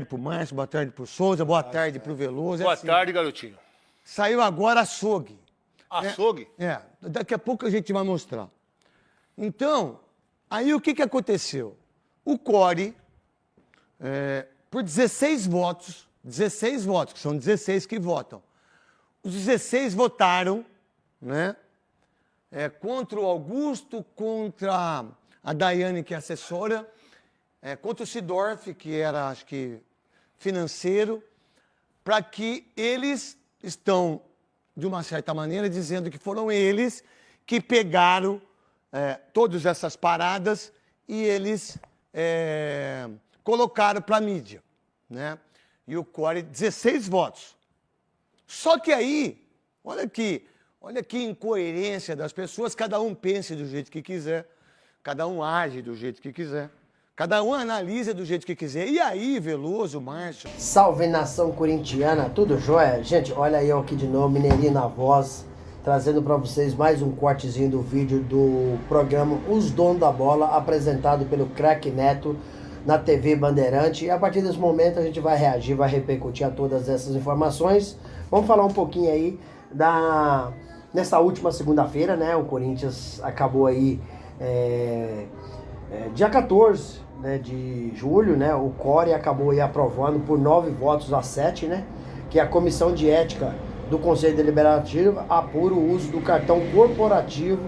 pro Márcio, boa tarde pro Souza, boa tarde pro Veloso. Boa tarde, garotinho. Saiu agora açougue. Açougue? Daqui a pouco a gente vai mostrar. Então, aí o que aconteceu? O Core, por 16 votos, que são 16 que votam, os 16 votaram, né? Contra o Augusto, contra a Daiane, que é assessora, contra o Sidorf, que era, acho que, financeiro, para que eles estão, de uma certa maneira, dizendo que foram eles que pegaram todas essas paradas e eles colocaram para a mídia, né? E o Core, 16 votos. Só que aí, olha que incoerência das pessoas, cada um pense do jeito que quiser, cada um age do jeito que quiser, cada um analisa do jeito que quiser. E aí, Veloso, Márcio... Salve, nação corintiana, tudo jóia? Gente, olha aí aqui de novo, Mineirinho na voz, trazendo para vocês mais um cortezinho do vídeo do programa Os Donos da Bola, apresentado pelo Craque Neto na TV Bandeirante. E a partir desse momento a gente vai reagir, vai repercutir a todas essas informações. Vamos falar um pouquinho aí nessa última segunda-feira, né? O Corinthians acabou aí dia 14, né, de julho, né? O Core acabou aí aprovando por 9 votos a 7, né? Que a Comissão de Ética do Conselho Deliberativo apura o uso do cartão corporativo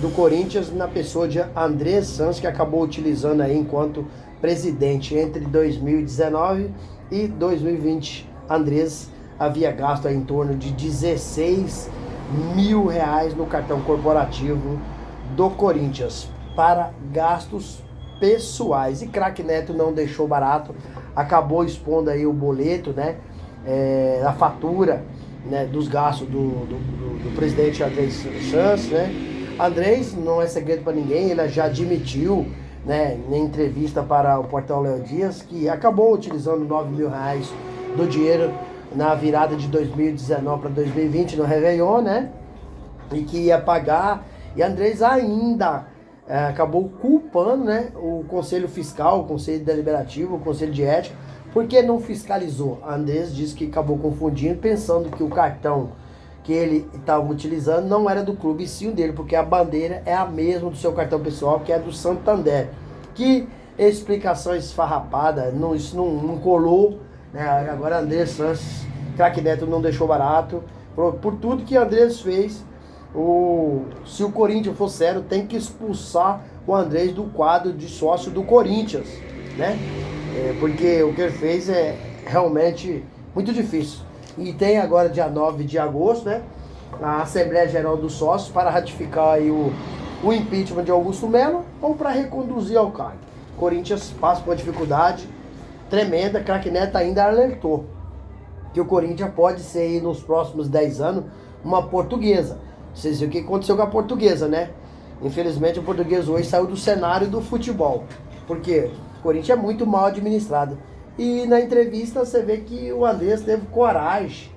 do Corinthians na pessoa de Andrés Santos, que acabou utilizando aí enquanto presidente entre 2019 e 2020. Andrés havia gasto aí em torno de 16 mil reais no cartão corporativo do Corinthians para gastos pessoais. E Craque Neto não deixou barato, acabou expondo aí o boleto, né, a fatura, né, dos gastos do presidente Andrés Santos, né. Andrés, não é segredo para ninguém, ele já admitiu, né, em entrevista para o portal Léo Dias, que acabou utilizando 9 mil reais do dinheiro na virada de 2019 para 2020 no Réveillon, né, e que ia pagar. E Andrés ainda acabou culpando, né, o Conselho Fiscal, o Conselho Deliberativo, o Conselho de Ética, porque não fiscalizou. Andrés disse que acabou confundindo, pensando que o cartão que ele estava utilizando não era do clube, e sim o dele, porque a bandeira é a mesma do seu cartão pessoal, que é do Santander. Que explicação esfarrapada, isso não colou, né? Agora Andrés Santos, Craque Neto não deixou barato, por tudo que Andrés fez. Se o Corinthians for sério, tem que expulsar o Andrés do quadro de sócio do Corinthians, né? Porque o que ele fez é realmente muito difícil. E tem agora, dia 9 de agosto, né, a Assembleia Geral dos Sócios para ratificar aí o impeachment de Augusto Melo ou para reconduzir ao cargo. Corinthians passa por uma dificuldade tremenda. Craque Neto ainda alertou que o Corinthians pode ser aí nos próximos 10 anos uma portuguesa. Vocês viram o que aconteceu com a portuguesa, né? Infelizmente a portuguesa hoje saiu do cenário do futebol. Porque o Corinthians é muito mal administrado. E na entrevista você vê que o Andrés teve coragem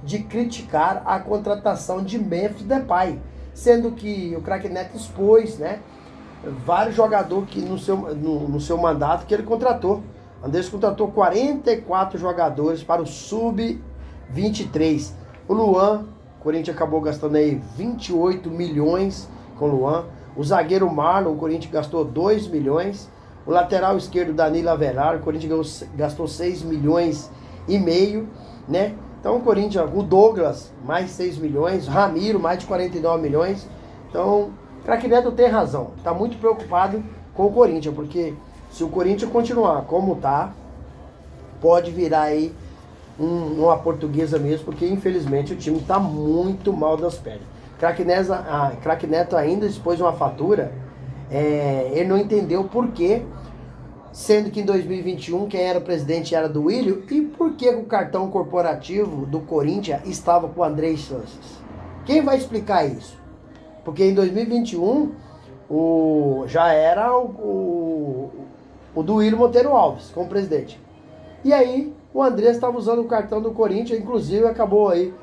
de criticar a contratação de Memphis Depay, sendo que o Craque Neto expôs, né, vários jogadores que no seu mandato que ele contratou. Andrés contratou 44 jogadores para o Sub-23. O Luan, o Corinthians acabou gastando aí 28 milhões com o Luan. O zagueiro Marlon, o Corinthians gastou 2 milhões. O lateral esquerdo, Danilo Avelar, o Corinthians gastou 6 milhões e meio, né? Então o Corinthians, o Douglas, mais 6 milhões, Ramiro, mais de 49 milhões. Então, Craque Neto tem razão, tá muito preocupado com o Corinthians, porque se o Corinthians continuar como tá, pode virar aí uma portuguesa mesmo, porque infelizmente o time tá muito mal das pernas. Craque Neto ainda expôs uma fatura. Ele não entendeu por quê, sendo que em 2021 quem era o presidente era do Willio, e por que o cartão corporativo do Corinthians estava com o Andrés Santos. Quem vai explicar isso? Porque em 2021 já era o do Willio Monteiro Alves como presidente. E aí o Andrés estava usando o cartão do Corinthians, inclusive acabou aí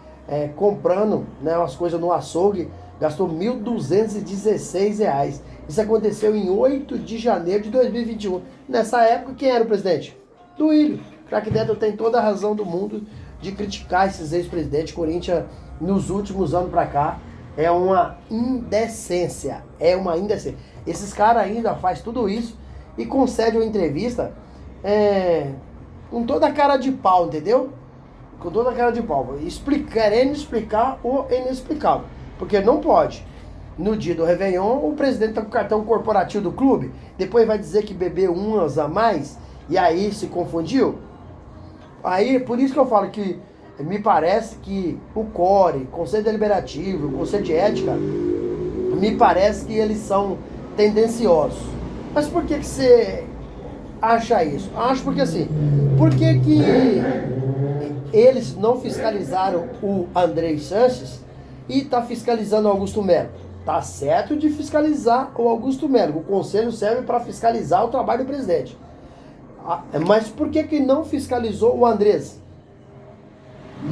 comprando, né, umas coisas no açougue, gastou R$ 1.216. Isso aconteceu em 8 de janeiro de 2021. Nessa época, quem era o presidente? Do Willio. Craque Neto tem toda a razão do mundo de criticar esses ex-presidentes. Corinthians, nos últimos anos pra cá, é uma indecência. É uma indecência. Esses caras ainda fazem tudo isso e concedem uma entrevista com toda a cara de pau, entendeu? Com toda a cara de pau. Querendo explicar o inexplicável. Porque não pode. No dia do Réveillon, o presidente tá com o cartão corporativo do clube. Depois vai dizer que bebeu umas a mais. E aí se confundiu. Aí, por isso que eu falo que me parece que o CORE, Conselho Deliberativo, o Conselho de Ética, me parece que eles são tendenciosos. Mas por que você acha isso? Acho porque assim, por que eles não fiscalizaram o Andrés Sanches e tá fiscalizando o Augusto Melo? Tá certo de fiscalizar o Augusto Melo. O conselho serve para fiscalizar o trabalho do presidente. Mas por que não fiscalizou o Andrés?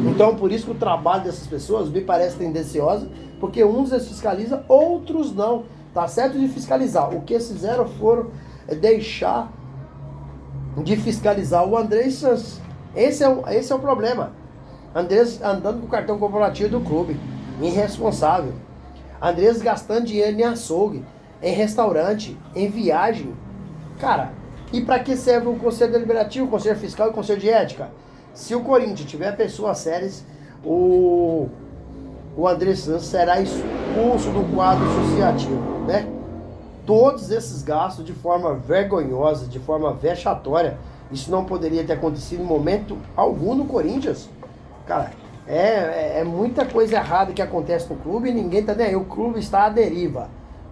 Então, por isso que o trabalho dessas pessoas me parece tendencioso, porque uns eles fiscalizam, outros não. Tá certo de fiscalizar. O que eles fizeram foram deixar de fiscalizar o Andrés Sanches. Esse é o problema. Andrés andando com o cartão corporativo do clube. Irresponsável. Andrés gastando dinheiro em açougue, em restaurante, em viagem. Cara, e para que serve o Conselho Deliberativo, o Conselho Fiscal e o Conselho de Ética? Se o Corinthians tiver pessoas sérias, o Andrés Sanches será expulso do quadro associativo, né? Todos esses gastos de forma vergonhosa, de forma vexatória, isso não poderia ter acontecido em momento algum no Corinthians. Cara, é muita coisa errada que acontece no clube e ninguém tá nem aí. O clube está à deriva.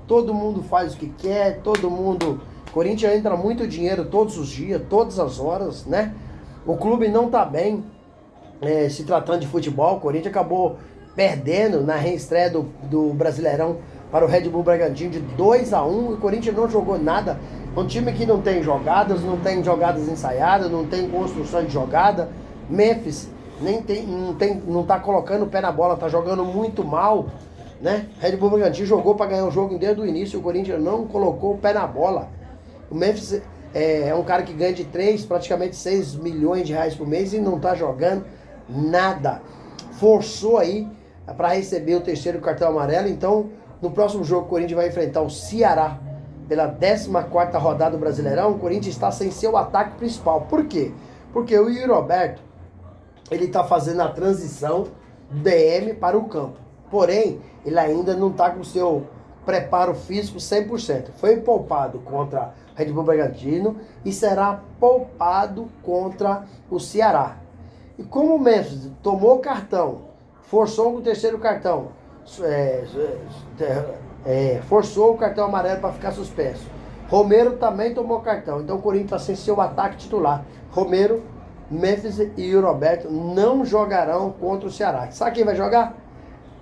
Todo mundo faz o que quer, todo mundo... Corinthians entra muito dinheiro todos os dias, todas as horas, né? O clube não tá bem se tratando de futebol. O Corinthians acabou perdendo na reestreia do Brasileirão para o Red Bull Bragantino de 2-1. O Corinthians não jogou nada. Um time que não tem jogadas, não tem jogadas ensaiadas, não tem construção de jogada. Memphis não tá colocando o pé na bola, tá jogando muito mal, né? Red Bull Bragantino jogou para ganhar o jogo desde o início. O Corinthians não colocou o pé na bola. O Memphis é um cara que ganha de 3, praticamente 6 milhões de reais por mês e não tá jogando nada. Forçou aí para receber o terceiro cartão amarelo. Então, no próximo jogo, o Corinthians vai enfrentar o Ceará pela 14ª rodada do Brasileirão. O Corinthians está sem seu ataque principal. Por quê? Porque o Yuri Alberto, ele tá fazendo a transição do DM para o campo. Porém, ele ainda não tá com o seu preparo físico 100%. Foi poupado contra Red Bull Bragantino e será poupado contra o Ceará. E como o Memphis tomou cartão, forçou com o terceiro cartão, forçou o cartão amarelo para ficar suspenso. Romero também tomou cartão. Então o Corinthians está sem seu ataque titular. Romero, Memphis e Yuri Alberto não jogarão contra o Ceará. Sabe quem vai jogar?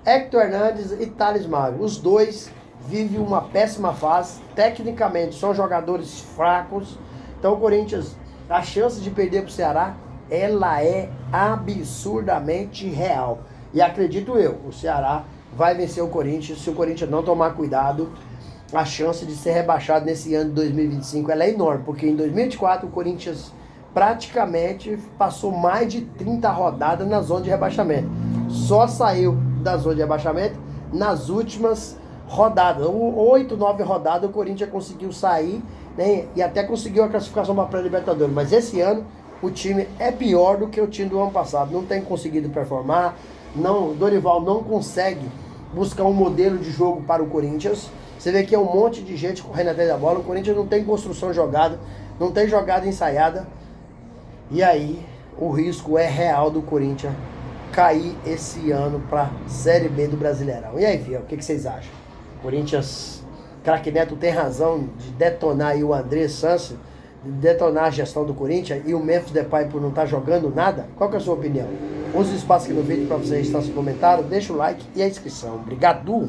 Hector Hernandes e Thales Magno. Os dois vivem uma péssima fase. Tecnicamente são jogadores fracos. Então o Corinthians, a chance de perder para o Ceará, ela é absurdamente real. E acredito eu, o Ceará vai vencer o Corinthians. Se o Corinthians não tomar cuidado, a chance de ser rebaixado nesse ano de 2025 ela é enorme. Porque em 2024 o Corinthians praticamente passou mais de 30 rodadas na zona de rebaixamento. Só saiu da zona de rebaixamento nas últimas rodadas. 8, 9 rodadas o Corinthians conseguiu sair, né, e até conseguiu a classificação para a pré-libertadores. Mas esse ano o time é pior do que o time do ano passado. Não tem conseguido performar. O Dorival não consegue buscar um modelo de jogo para o Corinthians. Você vê que é um monte de gente correndo atrás da bola. O Corinthians não tem construção jogada, não tem jogada ensaiada. E aí o risco é real do Corinthians cair esse ano para a Série B do Brasileirão. E aí, Fiel, o que vocês acham? Corinthians, Craque Neto tem razão de detonar aí o Andrés Sanches, de detonar a gestão do Corinthians e o Memphis Depay por não estar jogando nada? Qual que é a sua opinião? Use o espaço aqui no vídeo para vocês estar se comentando, deixa o like e a inscrição. Obrigado!